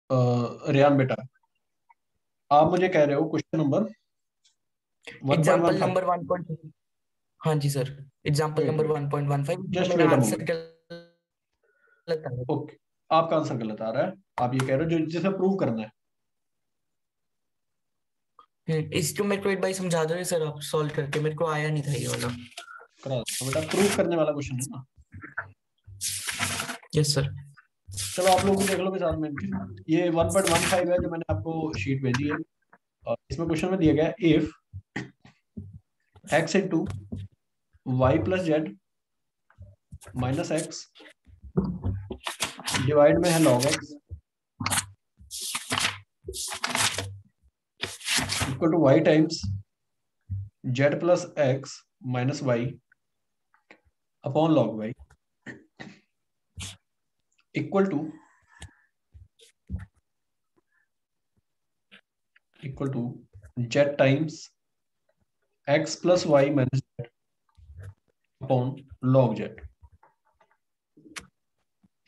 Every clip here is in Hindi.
रेयान बेटा, आप मुझे कह रहे हो क्वेश्चन नंबर एग्जाम्पल 1.15। नंबर 1. हाँ जी sir, example weight number weight 1.15 में जस्ट मेरा वेट अ आंसर मोमेंट। गलत आ गया। ओके, आपका आंसर गलत आ रहा है। आप ये कह रहे हो जो जिसे प्रूव करना है। इसको मेरे को एक बार समझा दो सर, आप सॉल्व करके, मेरे को आया नहीं था ये वाला। करा दो बेटा, प्रूव करने वाला क्वेश्चन है ना। Yes sir. चलो आप लोग भी देख लो साथ में इनके। ये 1.15 है जो मैंने आपको शीट भेजी है। और इसमें क्वेश्चन में दिया गया if x into y plus z minus x divide में है log x equal to y times z plus x minus y upon log y equal to z times x plus y minus z upon log z.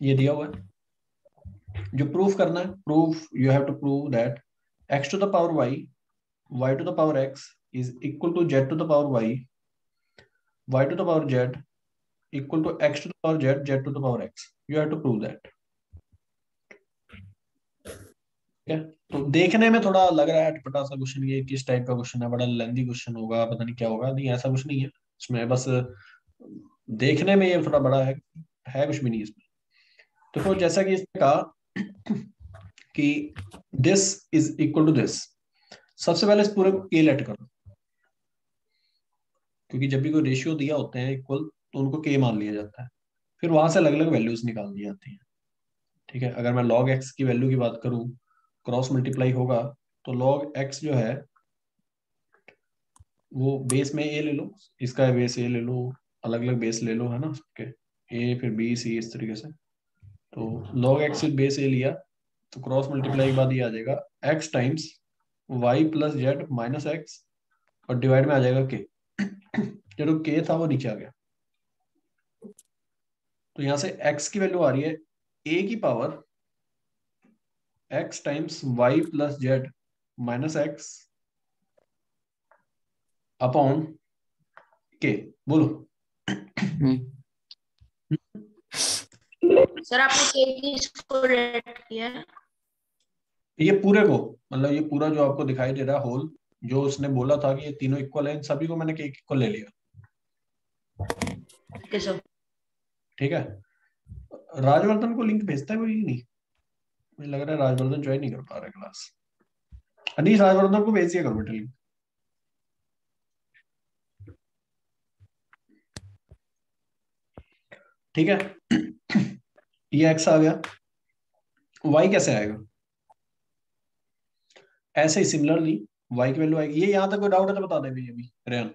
ये दिया हुआ है। जो प्रूफ करना है, proof you have to prove that x to the power y to the power x is equal to z to the power y to the power z equal to x to the power z to the power x। You have to prove that. ठीक है। तो देखने में थोड़ा लग रहा है अटपटा सा क्वेश्चन, ये किस टाइप का क्वेश्चन है, बड़ा लेंदी क्वेश्चन होगा, पता नहीं क्या होगा। नहीं, ऐसा कुछ नहीं है इसमें, बस देखने में ये थोड़ा बड़ा है कुछ भी नहीं इसमें। देखो जैसा कि इसने कहा कि this is equal to this, सबसे पहले इस पूरे को के लेट करो, क्योंकि जब भी कोई रेशियो दिया होते हैं इक्वल तो उनको के मान लिया जाता है। फिर वहां से अलग अलग वैल्यूज निकाल दी जाती हैं। ठीक है। अगर मैं लॉग एक्स की वैल्यू की बात करूं, क्रॉस मल्टीप्लाई होगा तो लॉग एक्स जो है वो बेस में ए ले लो, इसका बेस ए ले लो, अलग अलग बेस ले लो, है ना उसके, ए फिर बी सी इस तरीके से। तो लॉग एक्स बेस ए लिया तो क्रॉस मल्टीप्लाई के बाद ये आ जाएगा x times y plus z minus x और डिवाइड में आ जाएगा के। जो के था वो नीचे आ गया। तो यहां से x की वैल्यू आ रही है a की power x times y plus z minus x upon के। बोलो। सर आपने के की इसको रेट किया है? ये पूरे को, मतलब ये पूरा जो आपको दिखाई दे रहा है होल, जो उसने बोला था कि ये तीनों इक्वल है, इन सभी को मैंने के इक्वल ले लिया। ठीक है सर। ठीक है। राजवर्धन को लिंक भेजता है कोई कि नहीं? मुझे लग रहा है राजवर्धन ज्वाइन नहीं कर पा रहा है क्लास। अनीश, राजवर्धन को भेज दिया करो बेटा लिंक। ठीक है। ये एक्स आ गया, वाई कैसे आएगा? ऐसे ही सिमिलरली वाई की वैल्यू आएगी। ये यहां तक कोई डाउट है तो बता दे भैया अभी रेहान।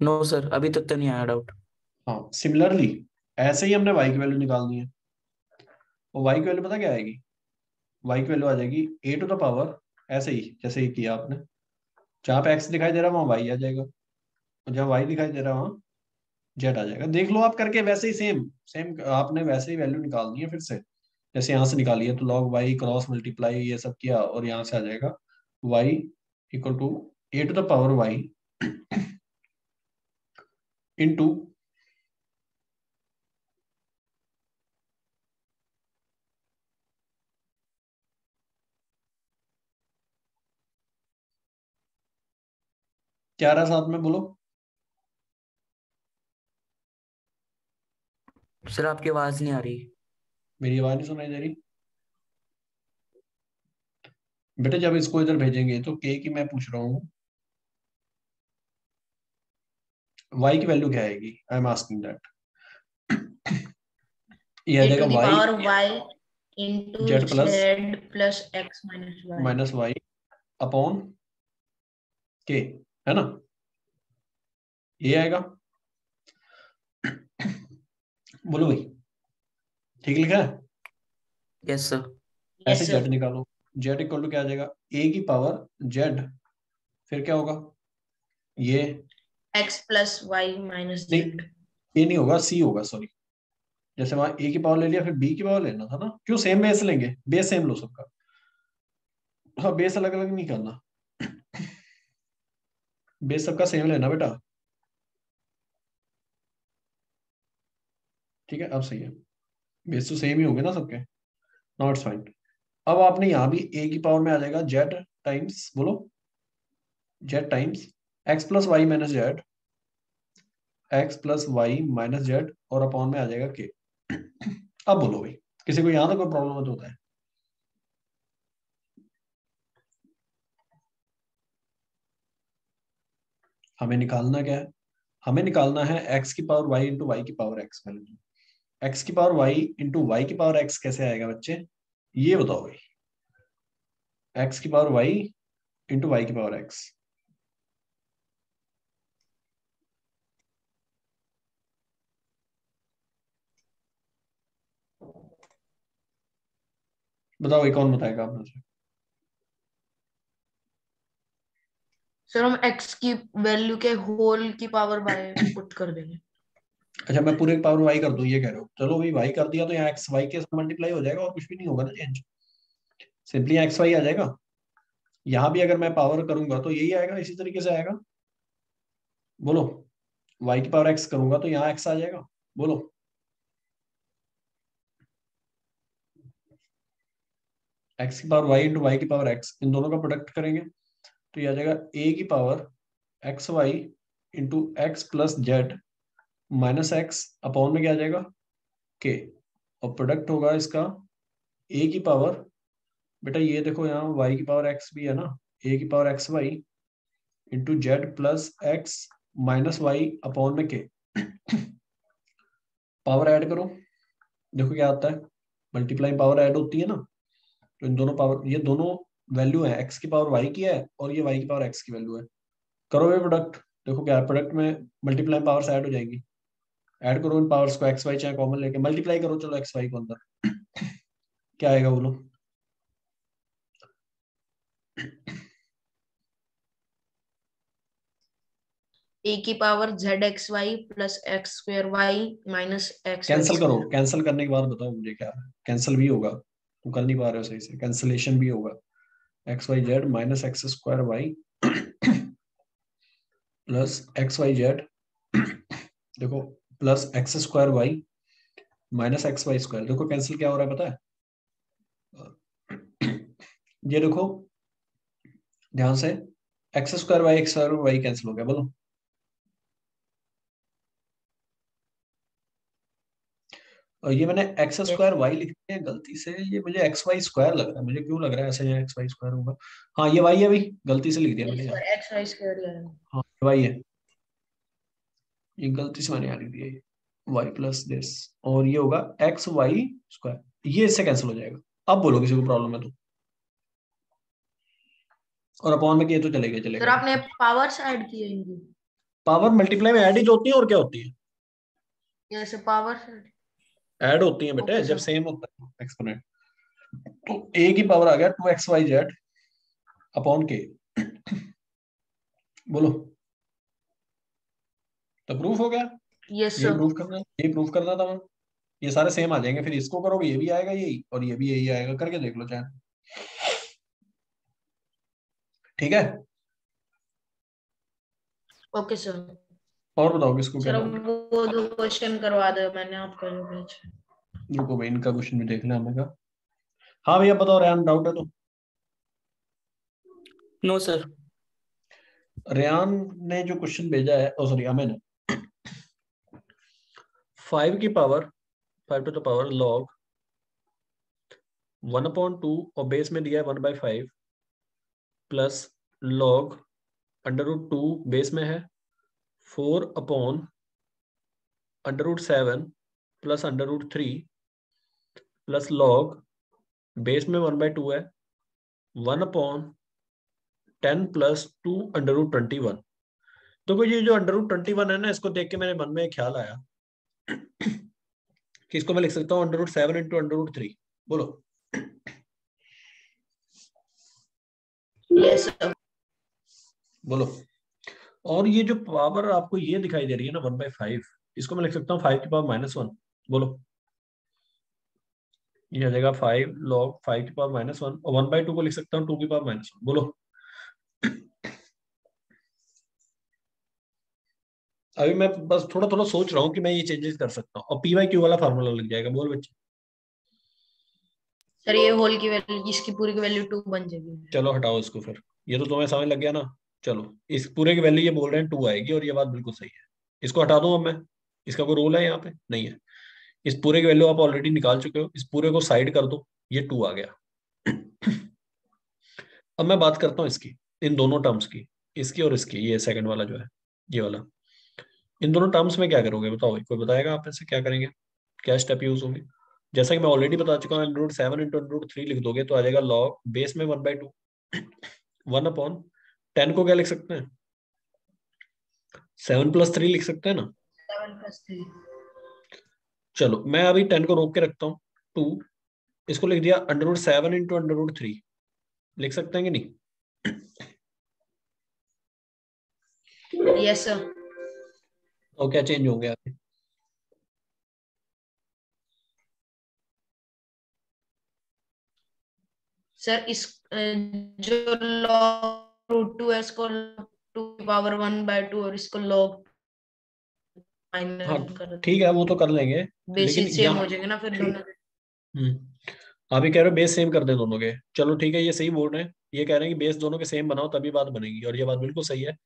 नो सर, अभी तक तो नहीं आया डाउट। हाँ, सिमिलरली ऐसे ही हमने वाई की वैल्यू निकालनी है। और वाई की वैल्यू पता क्या आएगी? वाई की वैल्यू आ जाएगी ए टू द पावर, ऐसे ही जैसे ही किया आपने, जहां पे एक्स दिखाई दे रहा है वहां वाई आ जाएगा, और जहां वाई दिखाई दे रहा है वहां जेड आ जाएगा। देख लो आप करके, वैसे ही सेम सेम आपने वैसे ही वैल्यू निकालनी है फिर से। जैसे यहाँ से निकाली है तो लॉग वाई क्रॉस मल्टीप्लाई ये सब किया और यहाँ से आ जाएगा y equal to a to the power y into क्या रहा साथ में, बोलो। सर आपकी आवाज नहीं आ रही। मेरी आवाज नहीं सुनाई दे रही? बेटे जब इसको इधर भेजेंगे तो के की मैं पूछ रहा हूँ, वाई की वैल्यू क्या आएगी? I am asking that. ये आ ए जाएगा to the y power y into z plus z plus x minus y. Minus y upon के, है ना? ये आएगा। बोलो भाई, ठीक लिखा है? Yes sir. ऐसे यस जेड सर। निकालो। जेड इक्वल टू क्या आ जाएगा? ए की पावर जेड, फिर क्या होगा? ये एक्स प्लस वाई माइनस नहीं, जेड। ए नहीं होगा, सी होगा, सॉरी। जैसे वहां ए की पावर ले लिया, फिर बी की पावर लेना था ना, क्यों सेम बेस लेंगे, बेस सेम लो सबका। हाँ, बेस अलग अलग नहीं करना, बेस सबका सेम लेना बेटा। ठीक है, अब सही है, बेस तो सेम ही होंगे ना सबके। Now it's fine. अब आपने यहाँ भी ए की पावर में आ जाएगा जेड टाइम्स, बोलो z times x plus y minus z, x plus y minus z, और अपॉन में आ जाएगा के। अब बोलो भाई, किसी को यहाँ तो कोई प्रॉब्लम तो होता है? हमें निकालना क्या है? हमें निकालना है एक्स की पावर वाई इंटू वाई की पावर एक्स। पहले एक्स की पावर वाई इंटू वाई की पावर एक्स कैसे आएगा बच्चे, ये बताओ भाई। एक्स की पावर वाई इंटू वाई की पावर एक्स, बताओ ये कौन बताएगा आप में से? सर हम x की वैल्यू के होल की पावर बाय पुट कर देंगे। अच्छा, मैं पूरे पावर वाई कर दूं ये कह रहे हो? चलो भाई, वाई कर दिया तो यहाँ एक्स वाई के साथ मल्टीप्लाई हो जाएगा, और कुछ भी नहीं होगा ना चेंज, सिंपली एक्स वाई आ जाएगा। यहाँ भी अगर मैं पावर करूंगा तो यही आएगा, इसी तरीके से आएगा। बोलो, वाई की पावर एक्स करूंगा तो यहाँ एक्स आ जाएगा, बोलो। एक्स की पावर वाई इंटू वाई की पावर एक्स, इन दोनों का प्रोडक्ट करेंगे तो ये आ जाएगा ए की power x y into x plus z minus x, upon में क्या आ जाएगा के, और प्रोडक्ट होगा इसका ए की पावर, बेटा ये देखो यहाँ वाई की पावर एक्स भी है ना, ए की power x y into z plus x minus y upon में के। पावर ऐड करो, देखो क्या आता है, मल्टीप्लाई पावर ऐड होती है ना, तो इन दोनों पावर, ये दोनों वैल्यू है, एक्स की पावर वाई की है और ये वाई की पावर एक्स की वैल्यू है। करो ये प्रोडक्ट, देखो क्या है, प्रोडक्ट में मल्टीप्लाई पावर्स ऐड हो जाएंगी। ऐड करो इन पावर्स को, एक्स वाई चाहे कॉमन लेके मल्टीप्लाई करो, चलो एक्स वाई को अंदर, क्या आएगा बोलो। ए की power z x y plus x square Y minus x y cancel करो, स्क्वायर। कैंसिल करने के बाद बताओ मुझे क्या है। कैंसिल भी होगा, तुम कर नहीं पा रहे हो सही से, कैंसिलेशन भी होगा। X Y Z minus X square Y plus X Y Z, देखो plus x square Y minus x Y square, देखो कैंसिल क्या हो रहा है पता है? ये देखो ध्यान से, एक्स स्क्वायर वाई कैंसिल हो गया, बोलो। और ये मैंने एक्स स्क्वायर वाई लिख दिया गलती से, ये मुझे एक्स वाई स्क्वायर लग रहा है, मुझे क्यों लग रहा है ऐसे, यहाँ एक्स वाई स्क्वायर होगा। हाँ ये वाई है भाई, गलती से लिख दिया मैंने यहाँ। एक्स वाई स्क्वायर है। हाँ ये वाई है, ये गलती से मैंने यहाँ लिख दिया, ये वाई प्लस दिस, और ये होगा एक्स वाई स्क्वायर, ये इससे कैंसिल हो जाएगा। अब बोलो किसी को प्रॉब्लम है तो, और अपॉन में किए तो चलेगा सर चलेगा। आपने पावर्स ऐड किए इनकी, पावर मल्टीप्लाई में ऐड ही तो होती है, और क्या होती है? जैसे पावर्स। ऐड होती है बेटे ओके जब सर। सेम होता है एक्सपोनेंट। तो ए की पावर आ गया 2xyz अपॉन के, बोलो, तो प्रूफ हो गया। यस ये सर। प्रूफ करना, ये प्रूफ करना था मैं। ये सारे सेम आ जाएंगे, फिर इसको करोगे ये भी आएगा यही, और ये भी यही आएगा, करके देख लो चाहे। ठीक है, ओके सर। और बताओ किसको क्या सर डाउट? अब वो दो क्वेश्चन करवा दो, मैंने आपका जो भेजा। रुको भाई, इनका क्वेश्चन भी देखना है हमें का। हाँ भैया बताओ, रेहान डाउट है तो? No sir. रेहान ने जो क्वेश्चन भेजा है, ओ सॉरी अमेन, 5 की power 5 to the power log 1/2, और बेस में दिया है 1/5 प्लस लॉग √2 बेस में है 4/√7 प्लस √3 प्लस लॉग बेस में 1/2 है 1/10 प्लस 2/21। तो ये जो √21 है ना, इसको देख के मेरे मन में एक ख्याल आया कि इसको मैं लिख सकता हूँ √7 इंटू √3, बोलो। Yes sir. बोलो, और ये जो पावर आपको ये दिखाई दे रही है ना 1/5, इसको मैं लिख सकता हूँ 5 की पावर -1, बोलो। ये आ जाएगा 5 log 5 की पावर -1 और 1/2 को लिख सकता हूँ 2 की पावर -1। बोलो अभी मैं बस थोड़ा थोड़ा सोच रहा हूँ कि मैं ये चेंजेस कर सकता हूँ और पी बाई क्यू वाला फार्मूला लग जाएगा। बोल बच्चे। सर ये होल की वैल्यू, इसकी पूरी की वैल्यू 2 बन जाएगी। चलो हटाओ इसको फिर, ये तो तुम्हें समझ लग गया ना। चलो इस पूरे की वैल्यू ये बोल रहे हैं 2 आएगी और ये बात बिल्कुल सही है। इसको हटा दूं अब मैं? इसका कोई रोल है यहाँ पे? नहीं है। इस पूरे की वैल्यू आप ऑलरेडी निकाल चुके हो, इस पूरे को साइड कर दो, ये 2 आ गया। अब मैं बात करता हूँ इसकी, इन दोनों टर्म्स की, इसकी और इसकी, ये सेकंड वाला जो है, ये वाला। इन दोनों टर्म्स में क्या करोगे बताओ? कोई बताएगा आप में से क्या करेंगे? क्या स्टेप यूज होंगे? जैसा कि मैं ऑलरेडी बता चुका हूँ, √7 × √3 लिख दोगे तो आ जाएगा लॉग बेस में 1/2, 1/10 को क्या लिख सकते हैं? 7 + 3 लिख सकते हैं ना। 7 + 3। चलो मैं अभी 10 को रोक के रखता हूँ, 2, इसको लिख दिया √7 × √3, लिख सकते हैं कि नहीं? Yes sir. तो क्या चेंज हो गया? सर इस जो log √2 है इसको 2 की पावर 1/2 और इसको log हाँ माइनस कर ठीक है, वो तो कर लेंगे, लेकिन बेसिस सेम यहाँ हो जाएंगे ना फिर दोनों। आप ही कह रहे हो बेस सेम कर दे दोनों के। चलो ठीक है, ये सही बोल रहे हैं, ये कह रहे हैं कि बेस दोनों के सेम बनाओ तभी बात बनेगी, और ये बात बिल्कुल सही है।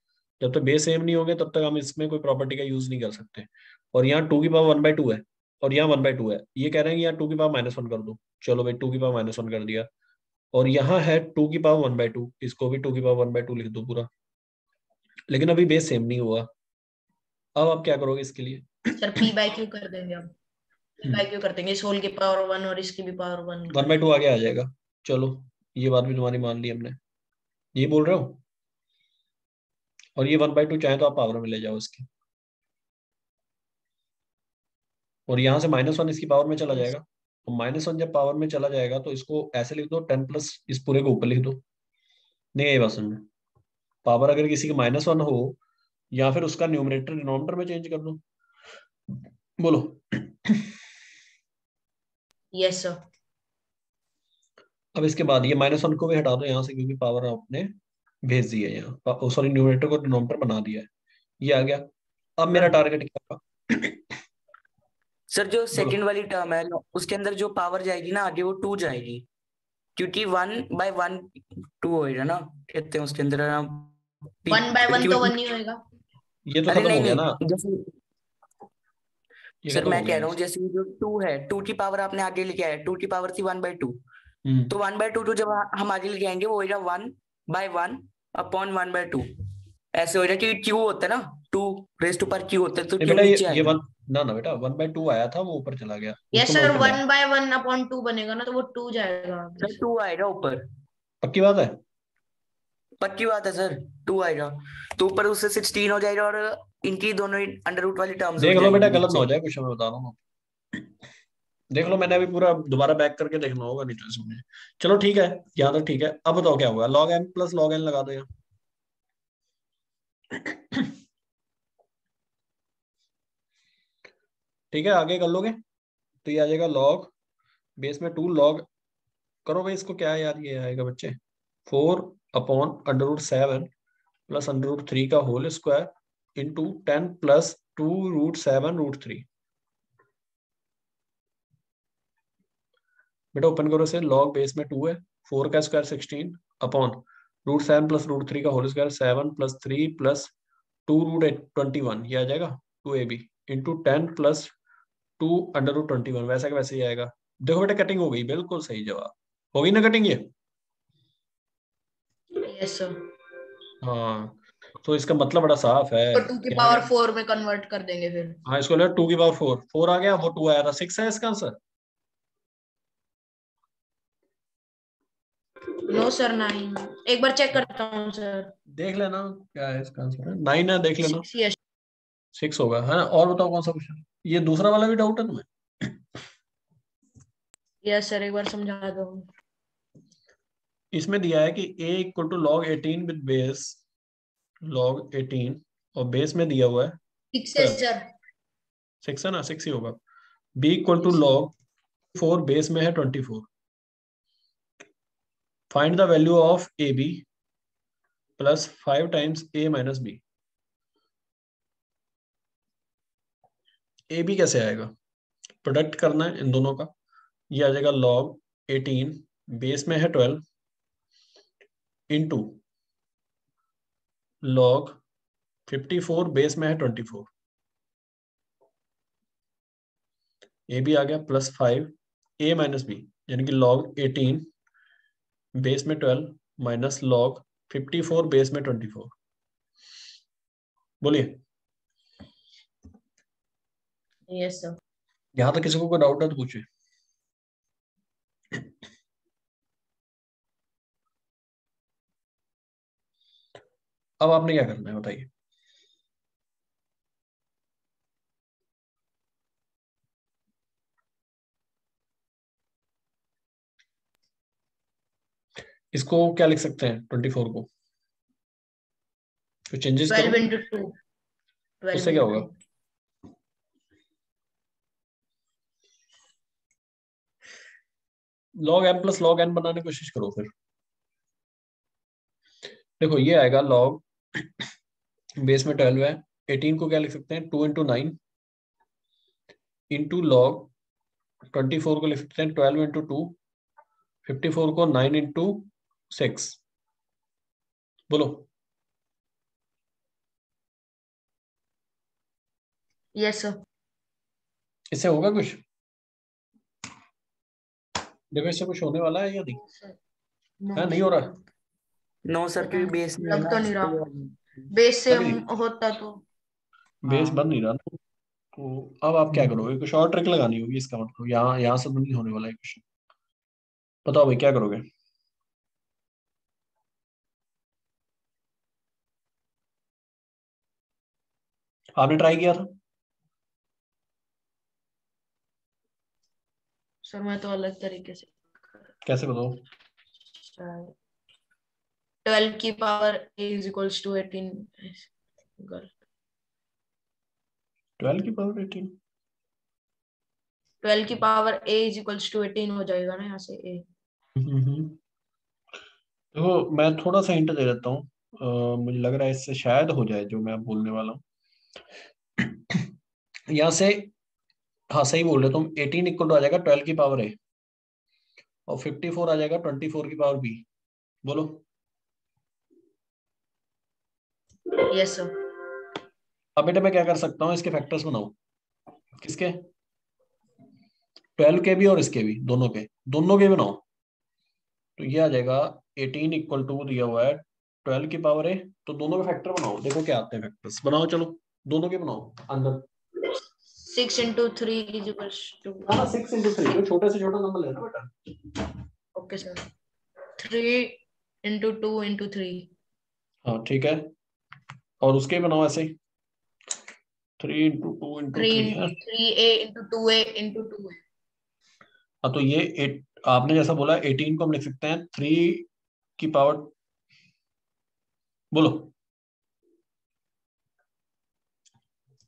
जब तक बेस सेम नहीं होंगे तब तक हम इसमें कोई प्रॉपर्टी का यूज नहीं कर सकते। और यहाँ 2 की पावर 1/2 है और यहाँ 1/2 है, ये कह रहे हैं कि यहाँ 2 की पावर -1 कर दो। चलो भाई 2 की पावर -1 कर दिया, और यहाँ है 2 की पावर 1/2, इसको भी 2 की पावर 1/2 लिख दो पूरा। लेकिन अभी बेस सेम नहीं हुआ, अब आप क्या करोगे इसके लिए? सर p/q कर देंगे अब। p/q कर देंगे, इस होल की पावर 1 और इसकी भी पावर 1 कर 1/2 देंगे। आगे आ जाएगा। चलो ये बात भी तुम्हारी मान ली हमने, ये बोल रहे हो। और ये 1/2 चाहे तो आप पावर में ले जाओ इसकी, और यहाँ से -1 इसकी पावर में चला यस। जाएगा। तो -1 जब पावर में चला जाएगा तो इसको ऐसे लिख दो, 10 प्लस इस पूरे को ऊपर लिख दो। नहीं ये बात समझो, पावर अगर किसी की -1 हो, या फिर उसका न्यूमरेटर डिनोमिनेटर में चेंज कर दो। बोलो। Yes sir. अब इसके बाद ये -1 को भी हटा दो यहाँ से, क्योंकि पावर आपने भेज दी है यहाँ, सॉरी न्यूमरेटर को डिनोमिनेटर बना दिया है, ये आ गया। अब मेरा टारगेट क्या होगा? सर जो बोलो। सेकंड वाली टर्म है उसके अंदर जो पावर जाएगी ना आगे वो 2 जाएगी, क्योंकि 1/1 2 होएगा ना, कहते हैं उसके अंदर ना 1/1 तो 1 क्योंकि ही होएगा। ये तो अरे खत्म नहीं हो गया ना, नहीं, जैसे ये सर खत्म हो मैं गया कह ये। रहा हूँ जैसे जो 2 है, 2 की पावर आपने आगे लेके आया, 2 की पावर थी 1/2, हम्म। तो 1/2 तो जब हम आगे लेके आएंगे वो होगा 1/1/1/2, ऐसे हो जाएगा कि क्यू होता है ना, 2 raised to power q होता है, तो नहीं क्यू बेटा, नीचे ये आएगा। वन, ना ना बेटा, 1/2 आया था वो ऊपर चला गया, यस उसको सर, नोट कर लेना। 1/1/2 बनेगा ना तो वो 2 जाएगा आगे सर से। 2 आएगा ऊपर, पक्की बात है? पक्की बात है सर, 2 आएगा, तो ऊपर उससे 16 हो जाएगा और इनकी दोनों अंडर रूट वाली टर्म्स उड़ देख लो बेटा, जाएंगी गलत ना नीचे। हो जाए कुछ, मैं बता रहा हूँ। देख लो, मैंने अभी पूरा दोबारा बैक करके देखना होगा, नहीं तो इसमें। चलो ठीक है, यहाँ तक ठीक है। अब बताओ क्या होगा? log m + log n लगा दो यहाँ। ठीक है, आगे कर लोगे तो ये आ जाएगा log बेस में 2 log, करो भाई इसको, क्या है यार, ये आएगा बच्चे 4/√7 + √3 का होल स्क्वायर इंटू 10 + 2√7√3। बेटा ओपन करो से, log बेस में 2 है, 4 का स्क्वायर 16 अपॉन √7 + √3 का होल स्क्वायर 7 + 3 + 2√21, ये आ जाएगा 2ab इंटू 10 + 2√21, वैसा का वैसे ही आएगा। देखो बेटा कटिंग हो गई, बिल्कुल सही जवाब, हो गई ना कटिंग ये? Yes sir. हाँ, तो इसका मतलब बड़ा साफ है। इसको 2 की यहाँ पावर 4 में कन्वर्ट कर देंगे फिर। हाँ, इसको ले 2 की पावर 4, 4 आ गया, वो 2 आया था, 6 है इसका आंसर। No sir, 9। एक बार चेक करता हूँ सर। देख लेना क्या है इसका आंसर, 9 है, देख लेना। 6 यस। 6 होगा है ना? और बताओ कौन सा क्वेश्चन, ये दूसरा वाला भी डाउट है तुम्हें? यस सर, एक बार समझा दो। इसमें दिया है कि a = log 18 with base log 18, और बेस में दिया हुआ है 6 है सर। 6 है ना, 6 ही होगा। b = yes. log 4 बेस में है 24। Find the value of a b plus 5 times a minus b. A b कैसे आएगा? प्रोडक्ट करना है इन दोनों का। ये आ जाएगा log 18 बेस में है 12 इंटू log 54 बेस में है 24। ए बी आ गया प्लस 5 ए माइनस बी, यानी कि log 18 बेस में 12 माइनस log 54 बेस में 24। बोलिए। Yes sir. यहां तक किसी को कोई डाउट है तो पूछिए। अब आपने क्या करना है बताइए। इसको क्या लिख सकते हैं 24 को? कुछ चेंजेस 12 करो, इंटू 2, 12 उससे क्या इंटू होगा? 2। log m plus log n बनाने की कोशिश करो फिर। देखो ये आएगा log बेस में 12 है, 18 को क्या लिख सकते हैं 2 इंटू 9 इंटू log 24 को लिख सकते हैं 12 इंटू 2, 54 को 9 इंटू 6। बोलो। Yes sir. इससे होगा कुछ? देखो इससे कुछ होने वाला है या नहीं? हाँ, नहीं हो रहा। नो सर, पता क्योंकि नहीं, बेस नहीं है लग ना तो नहीं रहा। बेस से लग नहीं, होता तो। बेस हाँ। बन नहीं रहा ना। तो अब आप क्या करोगे? कुछ और ट्रिक लगानी होगी इसका मतलब। यहाँ से तो नहीं होने वाला है कुछ। बताओ भाई क्या करोगे? आपने ट्राई किया था? सर मैं तो अलग तरीके से। कैसे बताओ? 12 की power a is equals to 18। 12 की पावर 18? 12 की power a is equals to 18 हो जाएगा ना यहाँ से a। देखो मैं थोड़ा सा हिंट दे देता हूँ। मुझे लग रहा है इससे शायद हो जाए जो मैं अब बोलने वाला हूँ। यहाँ से, हाँ सही बोल रहे हो तुम। 18 इक्वल टू आ जाएगा 12 की पावर ए, और 54 आ जाएगा 24 की पावर बी। बोलो। Yes sir. अब बेटा मैं क्या कर सकता हूँ, इसके फैक्टर्स बनाओ। किसके? 12 के भी और इसके भी, दोनों के बनाओ। तो ये आ जाएगा 18 इक्वल टू दिया हुआ है 12 की पावर ए, तो दोनों के फैक्टर बनाओ। देखो क्या आते हैं फैक्टर्स। बनाओ चलो, दोनों के बनाओ अंदर। 6 इंटू 3 इज इक्वल्स टू। हाँ 6 इंटू 3, तो छोटे से छोटा नंबर लेना बेटा। Okay sir. 3 into 2 into 3। हाँ ठीक है, और उसके बनाओ ऐसे ही। 3 इंटू 2 इंटू 3 है। 3a into 2a into 2a। हाँ तो ये 8, आपने जैसा बोला 18 को हम लिख सकते हैं 3 की पावर, बोलो।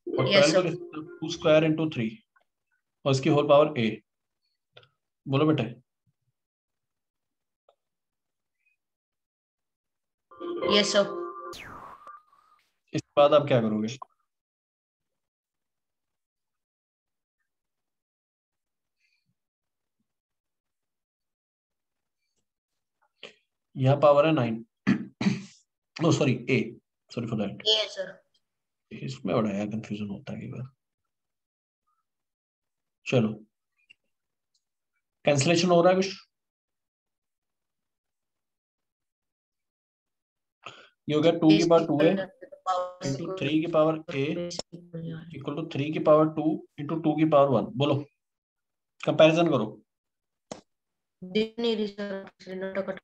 और यस 12 को सर। लिख सकते हैं 2 स्क्वायर इंटू 3, और इसकी होल पावर ए। बोलो बेटे। Yes sir. इसके बाद आप क्या करोगे? यहाँ पावर है 9। Oh sorry A, sorry for that. A है सर। इसमें बड़ा यार कंफ्यूजन होता है कई बार। चलो, कैंसिलेशन हो रहा है कुछ? ये हो गया 2 की पावर 2a इंटू 3 की पावर a इक्वल टू 3 की पावर 2 इंटू 2 की पावर 1। बोलो, कंपैरिजन करो। दिख नहीं रही सर।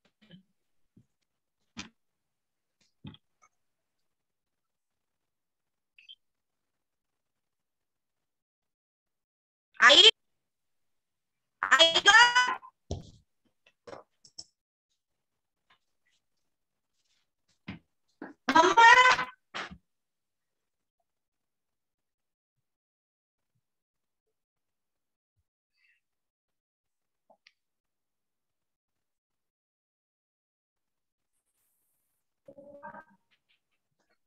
आई आएगा। मम्मा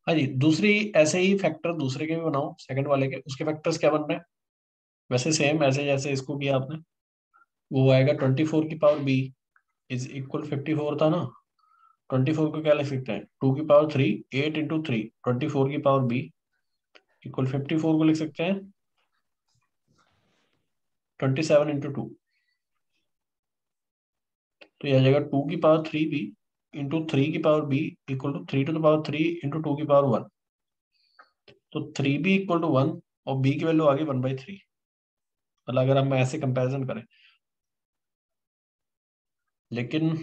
हाँ जी, दूसरी ऐसे ही फैक्टर दूसरे के भी बनाओ, सेकंड वाले के, उसके फैक्टर्स क्या बन रहे हैं वैसे सेम ऐसे जैसे इसको किया आपने। वो आएगा 24 की पावर बी इज इक्वल 54 था ना। 24 को क्या लिख सकते हैं, 2 की पावर 3, 8 × 3, 24 की पावर बी इक्वल 54 को लिख सकते हैं 27 × 2। तो यह आ जाएगा 2 की पावर 3 बी इंटू 3 की power b equal to 3 to the power 3 × 2 की पावर 1। तो 3b = 1 और b की वैल्यू आ गई 1/3। मतलब अगर हम ऐसे कंपैरिजन करें, लेकिन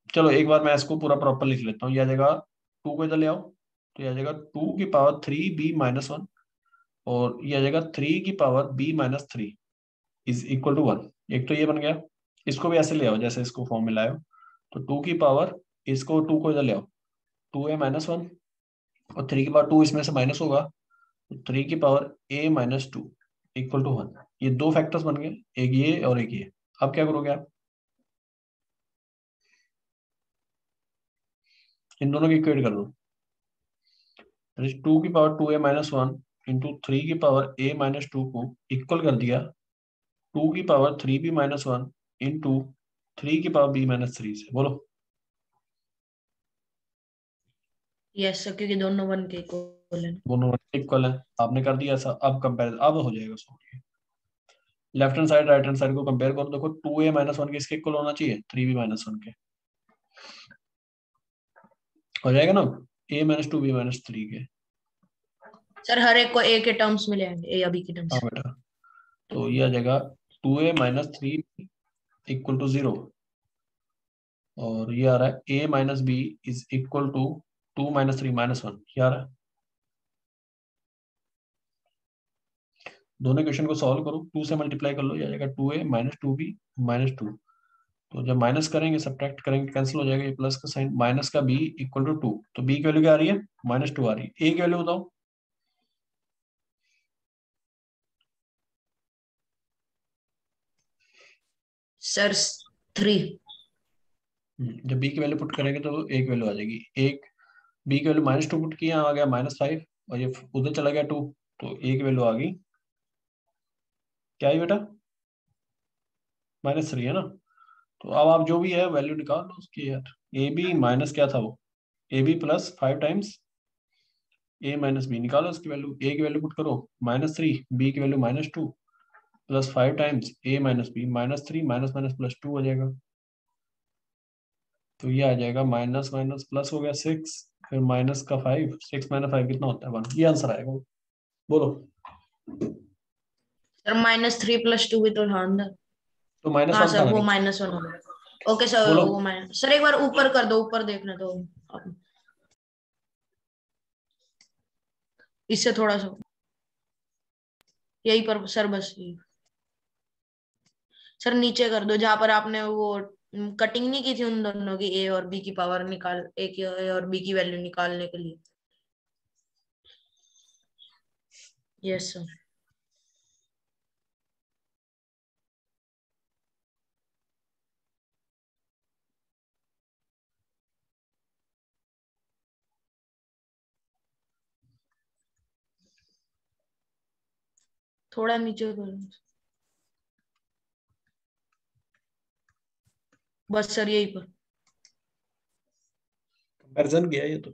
चलो एक बार मैं इसको पूरा प्रॉपर लिख लेता हूँ। ये आ जाएगा 2 को इधर ले आओ, तो ये आ जाएगा 2 की पावर 3b - 1 और ये आ जाएगा 3 की power b - 3 is equal to 1। एक तो ये बन गया। इसको भी ऐसे ले आओ जैसे इसको फॉर्म में लाए हो। तो 2 की पावर, इसको 2 को इधर ले आओ, 2a - 1 और 3 की पावर 2 इसमें से माइनस होगा, तो 3 की पावर a - 2 इक्वल टू 1। ये दो फैक्टर्स बन गए, एक ये और एक ये। अब क्या करोगे आप, इन दोनों की इक्वेट कर दो। 2 की पावर 2a - 1 इंटू 3 की पावर a - 2 को इक्वल कर दिया 2 की पावर 3b - 1 इंटू 3 की पावर b - 3 से। बोलो। यस सर, क्योंकि दोनों वन के इक्वल है। दोनों इक्वल है, आपने कर दिया ऐसा। अब कंपेयर अब हो जाएगा solve. Left hand side right hand side को कंपेयर करो, देखो 2a - 1 के इसके इक्वल होना चाहिए 3b - 1 के। हो जाएगा ना, a - 2 b - 3 के। सर हर एक को ए के टर्म्स मिले हैं, ए या बी के हाँ टर्म्स। बेटा, तो ये आ जाएगा 2a - 3 इक्वल टू 0 और ये आ रहा है a - b is equal to 2 - 3 - 1। ये आ रहा है। दोनों क्वेश्चन को सॉल्व करो, 2 से मल्टीप्लाई कर लो, ये आ जाएगा 2a - 2b - 2। तो जब माइनस करेंगे सब्ट्रैक्ट करेंगे कैंसिल हो जाएगा, ये प्लस का साइन, माइनस का b इक्वल टू 2। तो b की वैल्यू क्या आ रही है, -2 आ रही है। a की वैल्यू बताओ। सर 3। जब b की वैल्यू पुट करेंगे तो a की वैल्यू आ जाएगी एक। b की वैल्यू -2 पुट किया, आ गया -5 और ये उधर चला गया 2, तो a की वैल्यू आ गई क्या है बेटा, -3 है ना। तो अब आप जो भी है वैल्यू निकाल लो उसकी यार। ए बी माइनस क्या था वो, a b plus 5 times a - b निकालो उसकी वैल्यू। a की वैल्यू पुट करो -3, b की value -2 plus 5 times a - b, -3 minus minus plus 2 हो जाएगा। तो ये आ जाएगा माइनस माइनस प्लस हो गया 6, फिर माइनस का 5, 6 - 5 कितना होता है 1। ये आंसर आएगा। बोलो। सर -3 + 2 भी तो था अंदर। तो हाँ -1 था सर, ना वो नीचे। -1 हो गया। ओके सर, बोलो। वो माइनस। सर एक बार ऊपर कर दो, ऊपर देखना तो आप। इससे थोड़ा सा यही पर सर, बस यही। सर नीचे कर दो जहां पर आपने वो कटिंग नहीं की थी उन दोनों की, ए और बी की पावर निकाल, ए की ए और बी की वैल्यू निकालने के लिए। Yes sir. थोड़ा नीचे कर दो। बस सर यही पर। कंपैरिजन किया ये तो।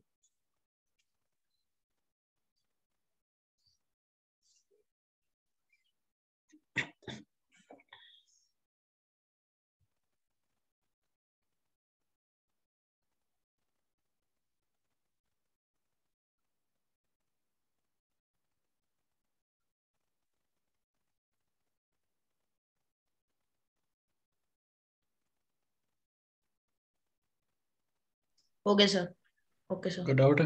Okay sir. Okay sir. कोई डाउट है।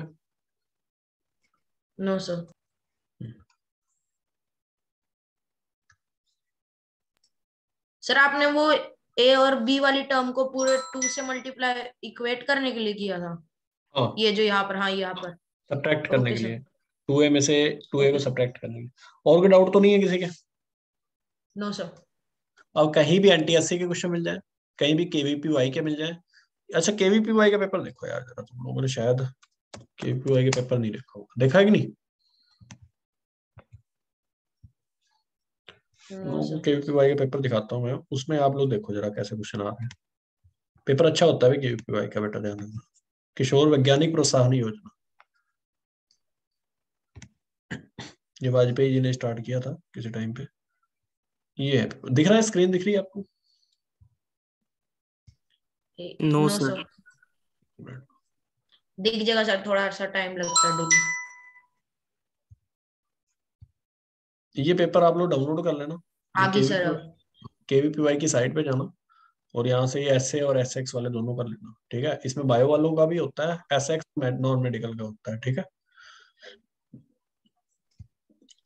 No sir. सर आपने वो ए और बी वाली टर्म को पूरे 2 से मल्टीप्लाई इक्वेट करने के लिए किया था। हाँ, ये जो यहाँ पर, हाँ यहाँ पर। सब्ट्रैक्ट करने ओके के सर। लिए, 2a में से 2a को ओके सर। सब्ट्रैक्ट करने के लिए। और कोई डाउट तो नहीं है किसी के। No sir. अब कहीं भी एनटीएससी के क्वेश्चन मिल जाए, कहीं भी केवीपी वाई के मिल जाए, अच्छा केवीपीवाई का पेपर देखो यार जरा, तुम लोगों ने शायद केवीपीवाई का पेपर नहीं देखा होगा, देखा है कि नहीं? नो लोगों को सर। केवीपीवाई का पेपर दिखाता हूँ मैं, उसमें आप लोग देखो जरा कैसे क्वेश्चन आ रहे हैं। पेपर अच्छा होता है केवीपीवाई का, बेटा ध्यान रखना। किशोर वैज्ञानिक प्रोत्साहन योजना, ये वाजपेयी जी ने स्टार्ट किया था किसी टाइम पे। ये है, दिख रहा है, स्क्रीन दिख रही है आपको? No no sir. सर, दिख जाएगा सर, थोड़ा सा टाइम लगता है डेली। ये पेपर आप लोग डाउनलोड कर लेना, ये आगे सर अब। केवीपीवाई की साइट पे जाना, और यहाँ से ये एसए और एसएक्स वाले दोनों कर लेना, ठीक है? इसमें बायो वालों का भी होता है, एसएक्स नॉन मेडिकल का होता है, ठीक है?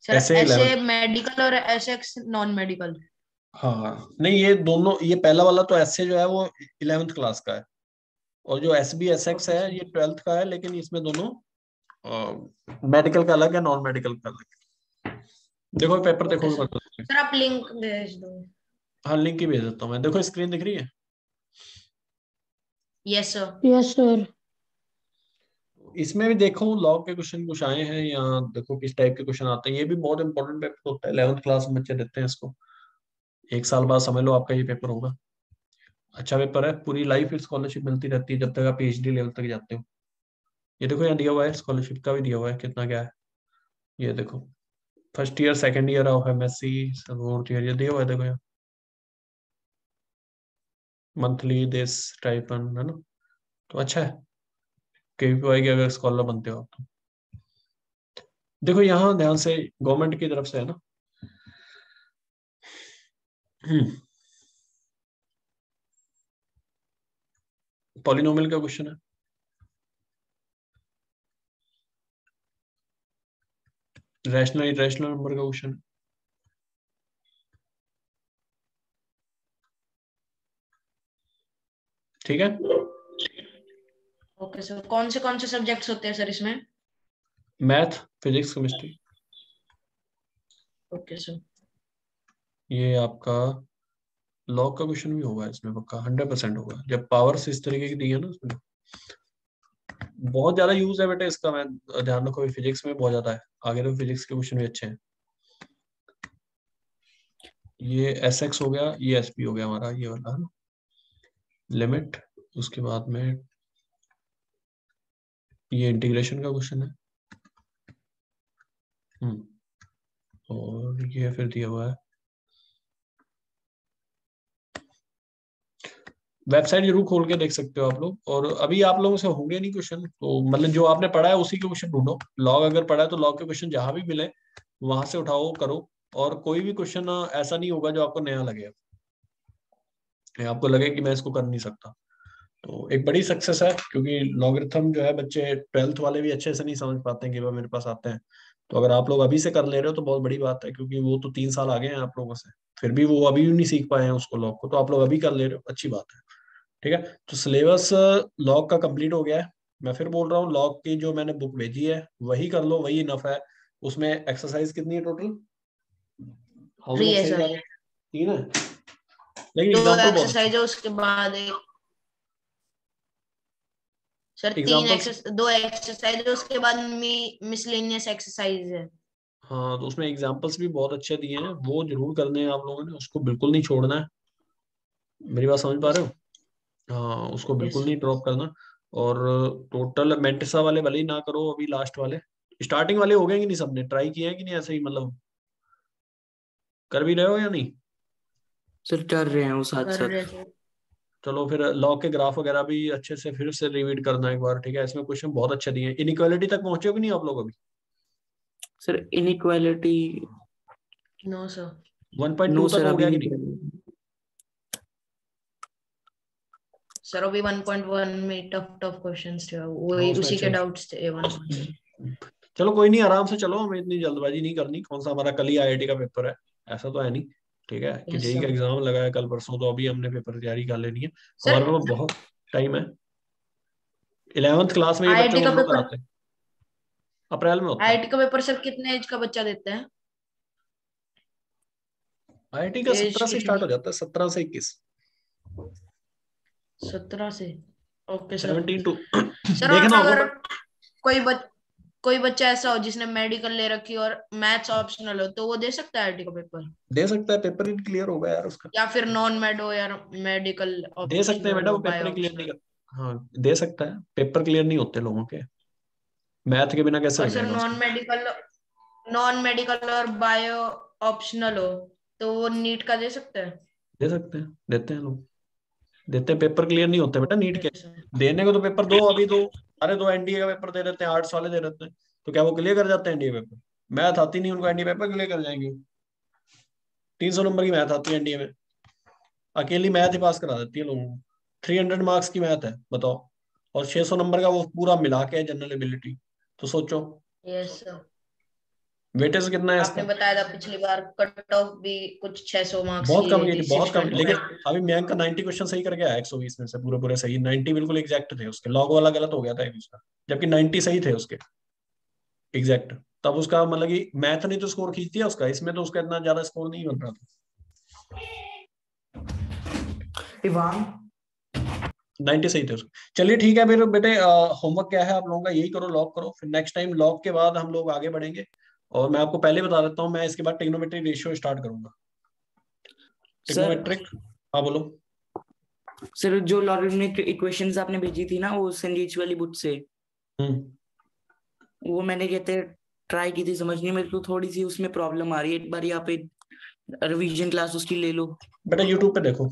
सर एसए ऐसे 11। मेडिकल और एसएक्स नॉन मेडिकल। हाँ नहीं, ये दोनों, ये पहला वाला तो एसए जो है वो 11th क्लास का है, और जो एसबी एसएक्स ओके है सर। ये 12th का है, लेकिन इसमें दोनों मेडिकल का अलग है, नॉन मेडिकल का अलग है। देखो पेपर ओके देखोगे सर। पता चलेगा। सर आप लिंक भेज दो। हाँ लिंक ही भेज देता हूँ मैं, देखो स्क्रीन दिख रही है? Yes sir. Yes sir. इसमें भी देखो लॉग के क्वेश्चन कुछ आए हैं, या देखो किस टाइप के क्वेश्चन आते हैं। ये भी बहुत इंपॉर्टेंट पेपर होता है, 11th क्लास में बच्चे देते हैं इसको, एक साल बाद समझ लो आपका ये पेपर होगा। अच्छा पेपर है, पूरी लाइफ फिर स्कॉलरशिप मिलती रहती है जब तक आप पीएचडी लेवल तक जाते हो। ये देखो यहाँ दिया हुआ है, स्कॉलरशिप का भी दिया हुआ है कितना क्या है, ये देखो। First year, second year of MSc, fourth year, ये दिया हुआ है देखो यहाँ, मंथली दिस स्टाइपेंड है ना। तो अच्छा है, केवीपीवाई के अगर स्कॉलर बनते हो आप तो। देखो यहाँ ध्यान से, गवर्नमेंट की तरफ से है ना। पॉलिनोमियल का क्वेश्चन है, रैशनल इरेशनल नंबर का क्वेश्चन है, ठीक है? ओके सर, कौन से सब्जेक्ट्स होते हैं सर इसमें? Math, physics, chemistry. Okay sir. ये आपका लॉग का क्वेश्चन भी होगा इसमें, पक्का 100% होगा, जब पावर्स इस तरीके की दी है ना उसमें। बहुत ज्यादा यूज है बेटा इसका, मैं ध्यान रखो, फिजिक्स में बहुत ज्यादा है, आगे तो फिजिक्स के क्वेश्चन भी अच्छे हैं। ये एस एक्स हो गया, ये एस पी हो गया हमारा, ये वाला है ना लिमिट। उसके बाद में ये इंटीग्रेशन का क्वेश्चन है। और ये फिर दिया हुआ है, वेबसाइट जरूर खोल के देख सकते हो आप लोग। और अभी आप लोगों से होंगे नहीं क्वेश्चन, तो मतलब जो आपने पढ़ा है उसी के क्वेश्चन ढूंढो। लॉग अगर पढ़ा है तो लॉग के क्वेश्चन जहां भी मिले वहां से उठाओ, करो। और कोई भी क्वेश्चन ऐसा नहीं होगा जो आपको नया लगे, या आपको लगे कि मैं इसको कर नहीं सकता। तो एक बड़ी सक्सेस है, क्योंकि लॉगरिथम जो है बच्चे 12th वाले भी अच्छे से नहीं समझ पाते हैं कि वह मेरे पास आते हैं। तो अगर आप लोग अभी से कर ले रहे हो तो बहुत बड़ी बात है, क्योंकि वो तो 3 साल आगे हैं आप लोगों से, फिर भी वो अभी भी नहीं सीख पाए हैं उसको, लॉग को। तो आप लोग अभी कर ले रहे हो, अच्छी बात है, ठीक है? तो सिलेबस लॉग का कंप्लीट हो गया है। मैं फिर बोल रहा हूँ, लॉग की जो मैंने बुक भेजी है वही कर लो, वही इनफ है। उसमें एक्सरसाइज कितनी है टोटल? हाउ मेनी 3 है एक्सरसाइज आ सर। रहे हैं? 3 है, लेकिन 2 एग्जाम्पल बहुत अच्छे। एक्सरसाइज है, उसके बाद एक सर एग्जाम्पल्स, 2 एक्सरसाइज है, उसके बाद मिसलेनियस एक्सरसाइज है। हाँ तो उसमें एग्जाम्पल्स भी बहुत अच्छे दिए हैं, वो जरूर करने हैं आप लोगों ने, उसको बिल्कुल नहीं छोड़ना है। मेरी बात समझ पा रहे हो? हाँ उसको बिल्कुल यस। नहीं ड्रॉप करना। और टोटल मेंटिसा वाले भले ही ना करो अभी, लास्ट वाले, स्टार्टिंग वाले हो गए कि नहीं, सबने ट्राई किया है कि नहीं, ऐसे ही मतलब कर भी रहे हो या नहीं? सर कर रहे हैं वो साथ कर साथ। रहे थे। चलो फिर लॉग के ग्राफ वगैरह भी अच्छे से फिर से रिवीट करना एक बार, ठीक है? इसमें क्वेश्चन बहुत अच्छे दिए हैं। इनइक्वालिटी तक पहुंचे हो कि नहीं आप लोग अभी? Sir inequality, no sir. 1.2 no तक सर हो अभी गया कि नहीं नहीं? कर। सर अभी 1.1 में टफ टफ क्वेश्चंस थे, हाँ वही उसमें उसी अच्छे के डाउट्स थे 1. चलो कोई नहीं, आराम से चलो, हमें इतनी जल्दबाजी नहीं करनी। कौन सा हमारा कल ही आईआईटी का पेपर है, ऐसा तो है नहीं, ठीक है? कि यस जेई का सर। एग्जाम लगा है कल परसों, तो अभी हमने पेपर की तैयारी कर लेनी है। सर हमारे पास बहुत टाइम है। 11th क्लास में ये बच्चों आईआईटी को का हम लोग पेपर, कराते हैं, अप्रैल में होता है। आईआईटी का पेपर सर कितने एज का बच्चा देते हैं? आईआईटी का एज 17 से स्टार्ट कितनी? हो जाता है, 17 से 21। 17 से। Okay sir. 72 सर और देखना होगा अगर बट कोई बच्चा ऐसा हो जिसने मेडिकल ले रखी और मैथ्स ऑप्शनल हो, तो वो दे सकता है आईटी का पेपर? दे सकता है, पेपर ही क्लियर होगा यार उसका। या फिर नॉन मेड हो या मेडिकल दे सकते हैं ऑप्शनल बेटा, हो, वो पेपर बायो ही क्लियर नहीं ऑप्शनल? कर, हाँ दे सकता है, पेपर क्लियर नहीं होते लोगों के, मैथ के बिना कैसे और हो सर जाएगा उसका। नॉन मेडिकल और बायो ऑप्शनल हो, तो वो नीट का दे सकते हैं? दे सकते हैं, देते हैं लोग, देते हैं, पेपर क्लियर नहीं होते बेटा नीट ओके के। सर। देने को तो पेपर दो, अभी दो अरे दो एनडीए का पेपर दे देते हैं, आर्ट्स वाले दे देते हैं, तो क्या वो क्लियर कर जाते हैं एनडीए पेपर? मैथ आती नहीं उनको, एनडीए पेपर क्लियर कर जाएंगे? 300 नंबर की मैथ आती है एनडीए में, अकेली मैथ ही पास करा देती है लोगों को। 300 मार्क्स की मैथ है बताओ, और 600 नंबर का वो पूरा मिला के जनरल एबिलिटी, तो सोचो यस सर। वेटेज कितना है आपने इसका। बताया था पिछली बार कट ऑफ भी कुछ 600 मार्क्स बहुत की कम गई की थी, थी, बहुत कम, लेकिन 625। अभी मयंक का 90 क्वेश्चन सही करके आया 120 में से, पूरे पूरे सही 90 बिल्कुल एग्जैक्ट थे उसके, लॉग वाला गलत हो गया था एक उसका, जबकि 90 सही थे उसके एग्जैक्ट। तब उसका मतलब कि मैथ ने तो स्कोर खींच दिया उसका, इसमें तो उसका इतना ज्यादा स्कोर नहीं बन रहा था। इवान 90 सही थे उसके। चलिए ठीक है फिर बेटे, होमवर्क क्या है आप लोगों का, यही करो, लॉक करो, फिर नेक्स्ट टाइम लॉक के बाद हम लोग आगे बढ़ेंगे। और मैं आपको पहले बता देता हूँ, मैं इसके बाद ट्रिग्नोमेट्री रेशियो स्टार्ट करूंगा। सर। ट्रिग्नोमेट्रिक, हाँ बोलो। सर जो लॉगरिथमिक इक्वेशंस आपने भेजी थी ना वो सेंडिच वाली बुक से, हम्म वो मैंने कहते ट्राई की थी समझनी, मेरे को थोड़ी सी उसमें प्रॉब्लम आ रही है, एक बार यहाँ पे रिवीजन क्लास उसकी ले लो। बेटा यूट्यूब पे देखो,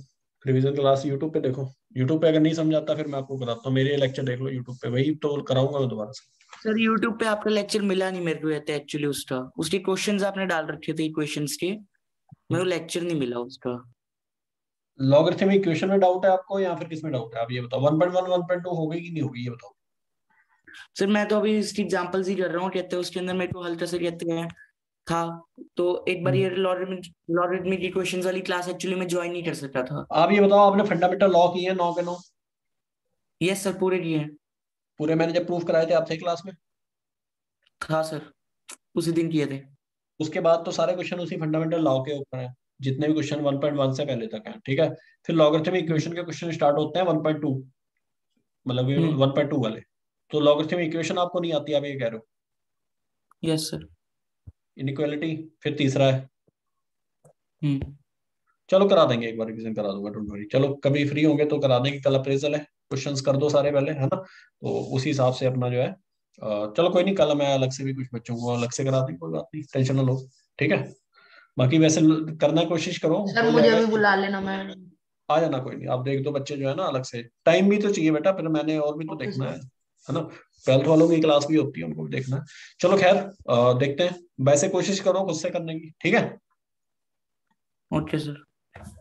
रिवीजन क्लास यूट्यूब पे देखो, यूट्यूब पे अगर नहीं समझ आता फिर मैं आपको बताता हूँ, मेरे लेक्चर देख लो यूट्यूब पे, वही तो कराऊंगा मैं दोबारा से। सर यूट्यूब पे आपका लेक्चर मिला नहीं मेरे को कहते एक्चुअली, उसका उसके क्वेश्चंस आपने डाल रखे थे इक्वेशंस के, मेरे को लेक्चर नहीं मिला उसका। लॉगरिथमिक इक्वेशन में डाउट है आपको या फिर किस में डाउट है, आप ये बताओ। 1.1 1.2 होगी कि नहीं होगी ये बताओ। सर मैं तो अभी इसकी एग्जांपल्स ही कर रहा हूँ, कहते हैं उसके अंदर मेरे को हल्का सा कहते हैं था, तो एक बार ये हम्म। लॉगरिथमिक इक्वेशंस वाली क्लास एक्चुअली मैं ज्वाइन नहीं कर सकता था। आप ये बताओ, आपने फंडामेंटल लॉ किए हैं 9 के 9? यस सर पूरे किए हैं। पूरे मैंने जब प्रूफ कराए थे आपसे क्लास में। था सर, उसी दिन किए थे। उसके बाद तो सारे क्वेश्चन उसी फंडामेंटल लॉ के ऊपर हैं, जितने भी क्वेश्चन 1.1 से पहले तक हैं, ठीक है। फिर लॉगरिथमिक इक्वेशन के क्वेश्चन स्टार्ट होते हैं 1.2, मतलब ये हम्म। 1.2 वाले। तो लॉगरिथमिक इक्वेशन आपको नहीं आती, आप ये कह रहे हो। Yes sir. इनइक्वालिटी फिर तीसरा है। हम्म। चलो करा देंगे, एक बार रिवीजन करा दूंगा, डोंट वरी। चलो कभी फ्री होंगे तो करा देंगे, कल अप्रेजल है, क्वेश्चंस कर दो सारे पहले, है ना, तो उसी हिसाब से अपना जो है चलो कोई नहीं, कल मैं अलग से भी कुछ बच्चों को अलग से करा देंगे, कोई बात नहीं, टेंशन ना लो, ठीक है। बाकी वैसे करना कोशिश करो, सर हो मुझे जाएगा। भी बुला लेना, मैं। आ जाना, कोई नहीं, आप देख दो बच्चे जो है ना अलग से, टाइम भी तो चाहिए बेटा, फिर मैंने और भी तो ओके देखना सर। है ना। 12th वालों की क्लास भी होती है, उनको भी देखना है। चलो खैर, देखते हैं, वैसे कोशिश करो खुद से करने की, ठीक है। Okay sir.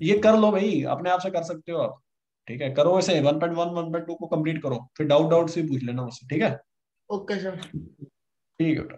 ये कर लो भाई, अपने आप से कर सकते हो आप, ठीक है, करो ऐसे 1.1 1.2 को कंप्लीट करो, फिर डाउट डाउट से पूछ लेना मुझसे, ठीक है। Okay sir. ठीक है बेटा।